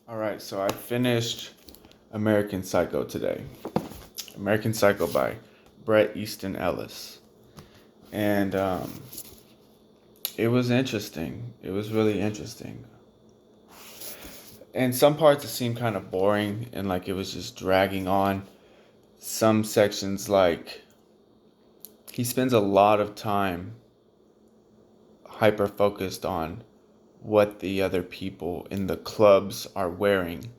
All right, so I finished American Psycho today. American Psycho by Brett Easton Ellis. And it was interesting. It was really interesting. And some parts it seemed kind of boring and like it was just dragging on. Some sections, like, he spends a lot of time hyper focused on what the other people in the clubs are wearing,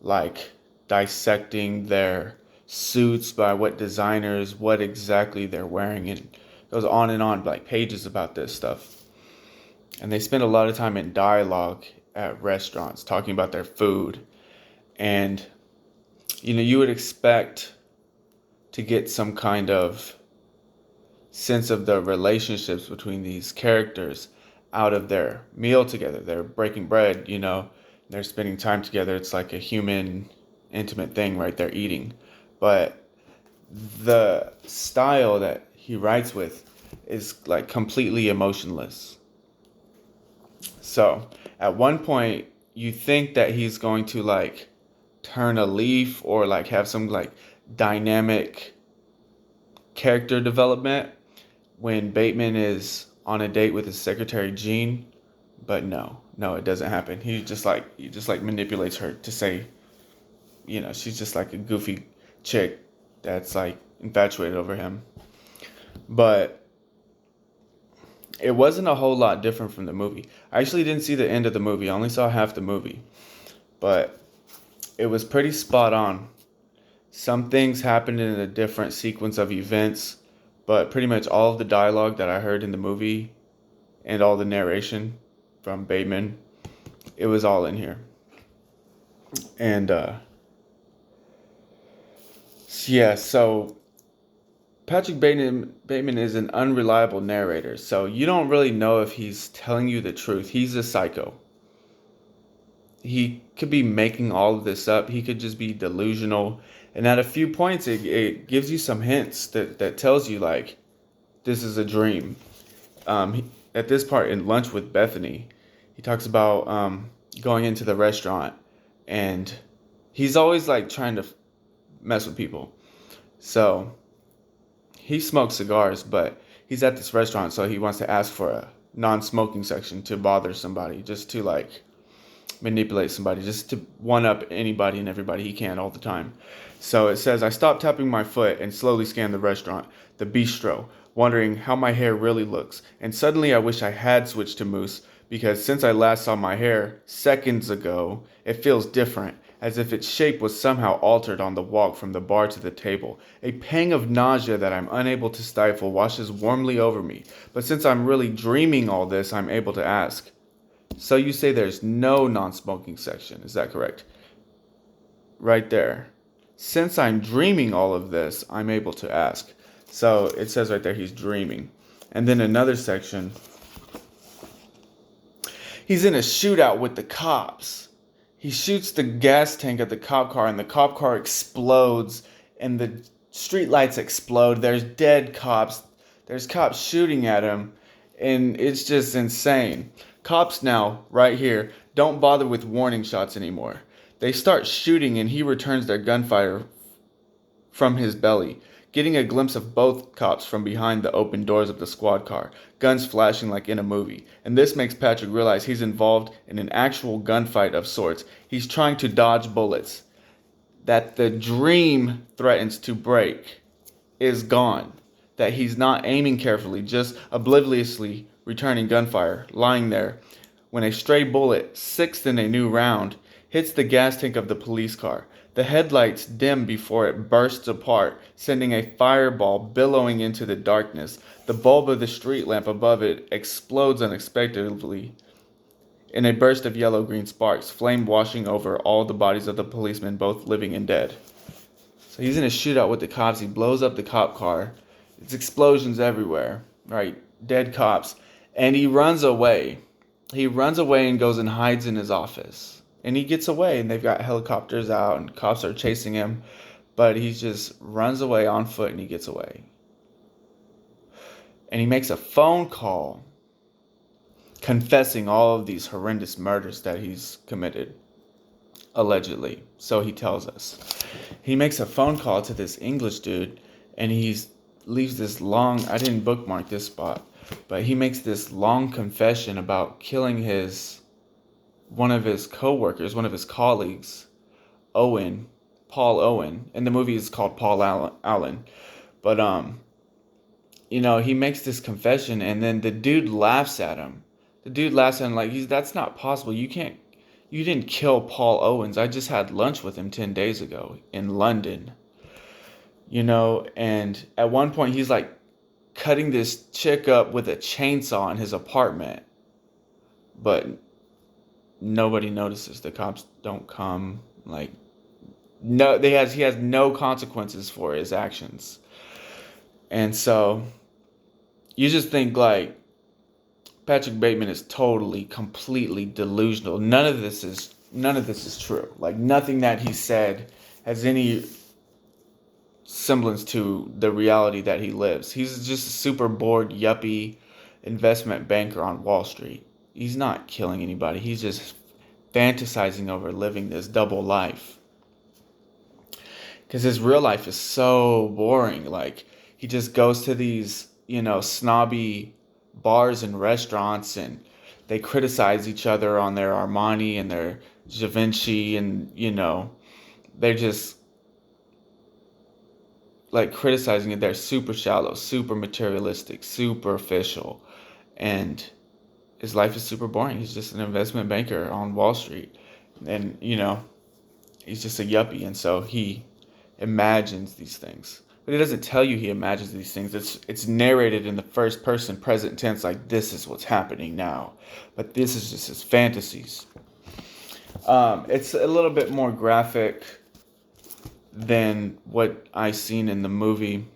like dissecting their suits by what designers, what exactly they're wearing, and it goes on and on, like pages about this stuff. And they spend a lot of time in dialogue at restaurants talking about their food. And you would expect to get some kind of sense of the relationships between these characters out of their meal together. They're breaking bread, they're spending time together. It's like a human, intimate thing, right? They're eating. But the style that he writes with is like completely emotionless. So at one point, you think that he's going to like turn a leaf or like have some like dynamic character development when Bateman is on a date with his secretary Jean, but no, it doesn't happen. He just like manipulates her to say, she's just like a goofy chick that's like infatuated over him. But it wasn't a whole lot different from the movie. I actually didn't see the end of the movie. I only saw half the movie. But it was pretty spot on. Some things happened in a different sequence of events, but pretty much all of the dialogue that I heard in the movie and all the narration from Bateman, it was all in here. And yeah, so Bateman is an unreliable narrator, so you don't really know if he's telling you the truth. He's a psycho. He could be making all of this up. He could just be delusional. And at a few points, it gives you some hints that tells you, like, this is a dream. At this part in Lunch with Bethany, he talks about going into the restaurant, and he's always like trying to mess with people. So he smokes cigars, but he's at this restaurant, so he wants to ask for a non-smoking section to bother somebody, just to like manipulate somebody, just to one up anybody and everybody he can all the time. So it says, I stopped tapping my foot and slowly scanned the restaurant, the bistro, wondering how my hair really looks. And suddenly I wish I had switched to mousse, because since I last saw my hair seconds ago, it feels different, as if its shape was somehow altered on the walk from the bar to the table. A pang of nausea that I'm unable to stifle washes warmly over me. But since I'm really dreaming all this, I'm able to ask, so you say there's no non-smoking section, is that correct? Right there. Since I'm dreaming all of this, I'm able to ask. So it says right there he's dreaming. And then another section, he's in a shootout with the cops. He shoots the gas tank at the cop car, and the cop car explodes, and the street lights explode. There's dead cops. There's cops shooting at him, and it's just insane. Cops now, right here, don't bother with warning shots anymore. They start shooting, and he returns their gunfire from his belly, getting a glimpse of both cops from behind the open doors of the squad car, guns flashing like in a movie. And this makes Patrick realize he's involved in an actual gunfight of sorts. He's trying to dodge bullets that the dream threatens to break is gone. That he's not aiming carefully, just obliviously returning gunfire, lying there, when a stray bullet, sixth in a new round, hits the gas tank of the police car. The headlights dim before it bursts apart, sending a fireball billowing into the darkness. The bulb of the street lamp above it explodes unexpectedly in a burst of yellow-green sparks, flame washing over all the bodies of the policemen, both living and dead. So he's in a shootout with the cops. He blows up the cop car. It's explosions everywhere, right? Dead cops. And he runs away. He runs away and goes and hides in his office. And he gets away, and they've got helicopters out, and cops are chasing him. But he just runs away on foot, and he gets away. And he makes a phone call confessing all of these horrendous murders that he's committed. allegedly. So he tells us. He makes a phone call to this English dude, and leaves this long. I didn't bookmark this spot, but he makes this long confession about killing one of his coworkers, one of his colleagues, Owen, Paul Owen. And the movie is called Paul Allen. But he makes this confession, and then the dude laughs at him. The dude laughs at him like, that's not possible. You didn't kill Paul Owens. I just had lunch with him 10 days ago in London. And at one point he's like cutting this chick up with a chainsaw in his apartment. But nobody notices. The cops don't come. Like, no, he has no consequences for his actions. And so you just think like Patrick Bateman is totally, completely delusional. None of this is true. Like, nothing that he said has any semblance to the reality that he lives. He's just a super bored, yuppie investment banker on Wall Street. He's not killing anybody. He's just fantasizing over living this double life. Because his real life is so boring. Like, he just goes to these, snobby bars and restaurants, and they criticize each other on their Armani and their Givenchy, and they're just like criticizing it. They're super shallow, super materialistic, superficial, and his life is super boring. He's just an investment banker on Wall Street, and he's just a yuppie, and so he imagines these things. But he doesn't tell you he imagines these things. It's narrated in the first person present tense, like this is what's happening now. But this is just his fantasies. It's a little bit more graphic than what I seen in the movie.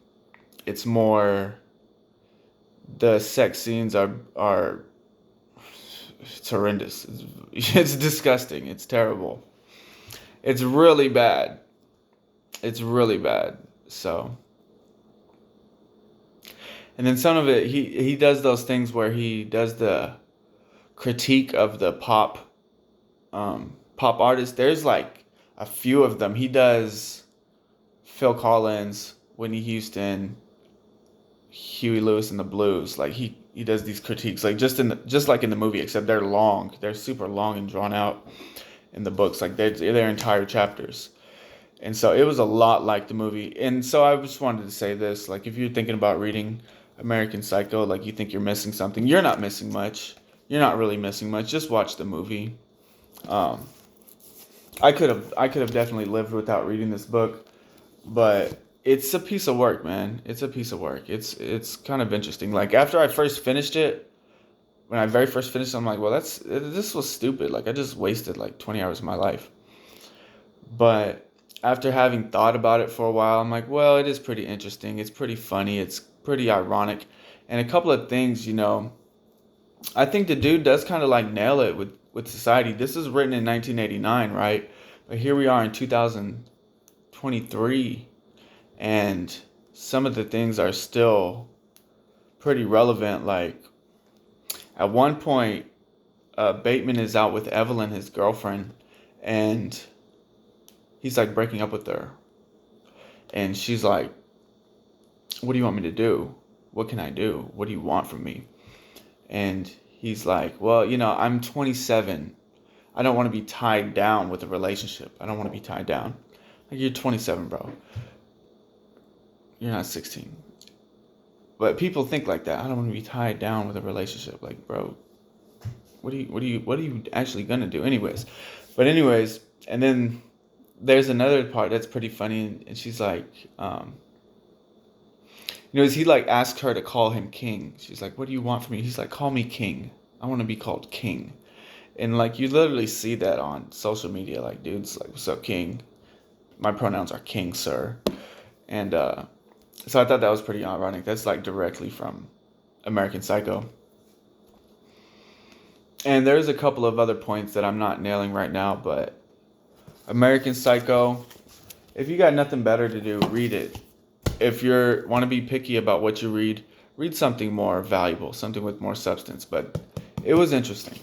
It's more, the sex scenes are it's horrendous. It's disgusting. It's terrible. It's really bad. It's really bad. So, and then some of it, he does those things where he does the critique of the pop artists. There's like a few of them. He does Phil Collins, Whitney Houston, Huey Lewis and the Blues. Like he does these critiques, like just like in the movie, except they're long. They're super long and drawn out in the books. Like they're entire chapters. And so it was a lot like the movie. And so I just wanted to say this, like, if you're thinking about reading American Psycho, like you think you're missing something, you're not missing much. You're not really missing much. Just watch the movie. I could have definitely lived without reading this book, but it's a piece of work, man. It's a piece of work. It's kind of interesting. Like, after I first finished it, when I very first finished it, I'm like, well, this was stupid. Like, I just wasted like 20 hours of my life. But after having thought about it for a while, I'm like, well, it is pretty interesting. It's pretty funny. It's pretty ironic. And a couple of things, I think the dude does kind of like nail it with society. This is written in 1989, right? But here we are in 2023, and some of the things are still pretty relevant. Like, at one point, Bateman is out with Evelyn, his girlfriend, and he's like breaking up with her. And she's like, what do you want me to do? What can I do? What do you want from me? And he's like, well, I'm 27. I don't want to be tied down with a relationship. I don't want to be tied down. Like, you're 27, bro. You're not 16. But people think like that. I don't want to be tied down with a relationship. Like, bro, what are you actually gonna do? Anyways. And then there's another part that's pretty funny, and she's like, he like asked her to call him king. She's like, what do you want from me? He's like, call me king. I want to be called king. And like, you literally see that on social media. Like, dudes like, what's up, king? My pronouns are king, sir. And so I thought that was pretty ironic. That's like directly from American Psycho. And there's a couple of other points that I'm not nailing right now, but American Psycho, if you got nothing better to do, read it. If you want to be picky about what you read something more valuable, something with more substance. But it was interesting.